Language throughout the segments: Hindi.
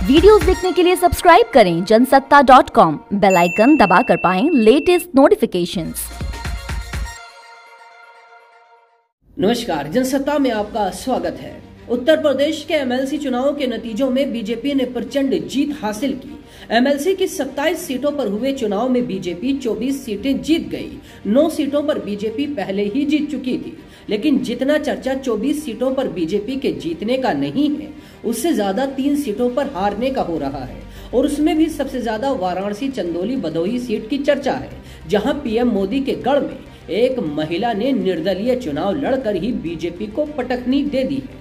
वीडियोस देखने के लिए सब्सक्राइब करें जनसत्ता.com, बेल आइकन दबाकर पाएं लेटेस्ट नोटिफिकेशंस। नमस्कार, जनसत्ता में आपका स्वागत है। उत्तर प्रदेश के एमएलसी चुनावों के नतीजों में बीजेपी ने प्रचंड जीत हासिल की। एमएलसी की 27 सीटों पर हुए चुनाव में बीजेपी 24 सीटें जीत गई। 9 सीटों पर बीजेपी पहले ही जीत चुकी थी, लेकिन जितना चर्चा 24 सीटों पर बीजेपी के जीतने का नहीं है, उससे ज्यादा 3 सीटों पर हारने का हो रहा है। और उसमें भी सबसे ज्यादा वाराणसी चंदौली भदोही सीट की चर्चा है, जहां पीएम मोदी के गढ़ में एक महिला ने निर्दलीय चुनाव लड़कर ही बीजेपी को पटखनी दे दी है।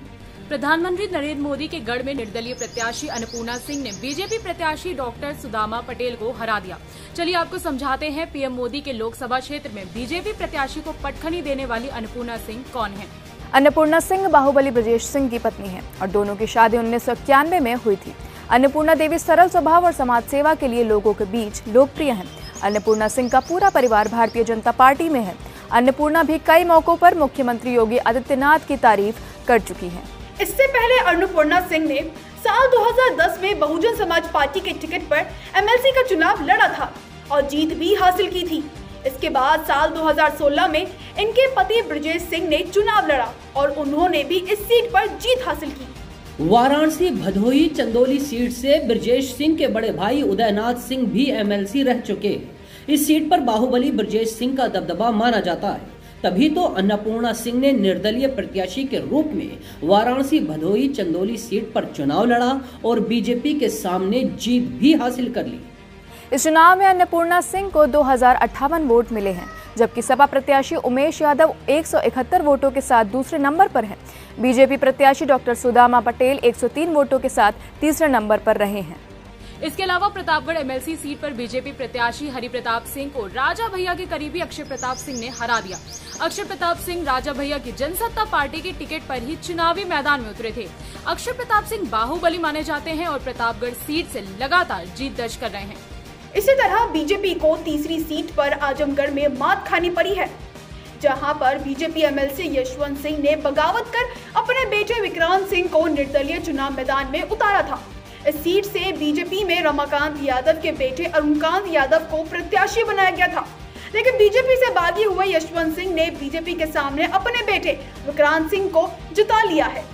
प्रधानमंत्री नरेंद्र मोदी के गढ़ में निर्दलीय प्रत्याशी अन्नपूर्णा सिंह ने बीजेपी प्रत्याशी डॉक्टर सुदामा पटेल को हरा दिया। चलिए आपको समझाते हैं पीएम मोदी के लोकसभा क्षेत्र में बीजेपी प्रत्याशी को पटखनी देने वाली अन्नपूर्णा सिंह कौन है। अन्नपूर्णा सिंह बाहुबली ब्रजेश सिंह की पत्नी है और दोनों की शादी 1991 में हुई थी। अन्नपूर्णा देवी सरल स्वभाव और समाज सेवा के लिए लोगों के बीच लोकप्रिय हैं। अन्नपूर्णा सिंह का पूरा परिवार भारतीय जनता पार्टी में है। अन्नपूर्णा भी कई मौकों पर मुख्यमंत्री योगी आदित्यनाथ की तारीफ कर चुकी हैं। इससे पहले अन्नपूर्णा सिंह ने साल 2010 में बहुजन समाज पार्टी के टिकट पर एमएलसी का चुनाव लड़ा था और जीत भी हासिल की थी। इसके बाद साल 2016 में इनके पति ब्रजेश सिंह ने चुनाव लड़ा और उन्होंने भी इस सीट पर जीत हासिल की। वाराणसी भदोही चंदौली सीट से ब्रजेश सिंह के बड़े भाई उदयनाथ सिंह भी एमएलसी रह चुके हैं। इस सीट पर बाहुबली ब्रजेश सिंह का दबदबा माना जाता है। तभी तो अन्नपूर्णा सिंह ने निर्दलीय प्रत्याशी के रूप में वाराणसी भदोही चंदौली सीट पर चुनाव लड़ा और बीजेपी के सामने जीत भी हासिल कर ली। इस चुनाव में अन्नपूर्णा सिंह को 2058 वोट मिले हैं, जबकि सपा प्रत्याशी उमेश यादव 171 वोटों के साथ दूसरे नंबर पर हैं। बीजेपी प्रत्याशी डॉक्टर सुदामा पटेल 103 वोटों के साथ तीसरे नंबर पर रहे हैं। इसके अलावा प्रतापगढ़ एमएलसी सीट पर बीजेपी प्रत्याशी हरि प्रताप सिंह को राजा भैया के करीबी अक्षय प्रताप सिंह ने हरा दिया। अक्षय प्रताप सिंह राजा भैया की जनसत्ता पार्टी के टिकट पर ही चुनावी मैदान में उतरे थे। अक्षय प्रताप सिंह बाहुबली माने जाते हैं और प्रतापगढ़ सीट से लगातार जीत दर्ज कर रहे हैं। इसी तरह बीजेपी को तीसरी सीट पर आजमगढ़ में मात खानी पड़ी है, जहां पर बीजेपी एमएलसी यशवंत सिंह ने बगावत कर अपने बेटे विक्रांत सिंह को निर्दलीय चुनाव मैदान में उतारा था। इस सीट से बीजेपी में रमाकांत यादव के बेटे अरुणकांत यादव को प्रत्याशी बनाया गया था, लेकिन बीजेपी से बागी हुए यशवंत सिंह ने बीजेपी के सामने अपने बेटे विक्रांत सिंह को जिता लिया है।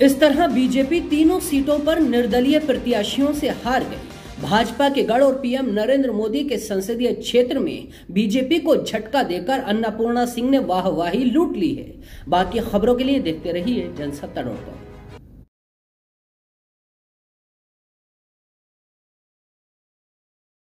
इस तरह बीजेपी तीनों सीटों पर निर्दलीय प्रत्याशियों से हार गई। भाजपा के गढ़ और पीएम नरेंद्र मोदी के संसदीय क्षेत्र में बीजेपी को झटका देकर अन्नपूर्णा सिंह ने वाहवाही लूट ली है। बाकी खबरों के लिए देखते रहिए जनसत्ता.com।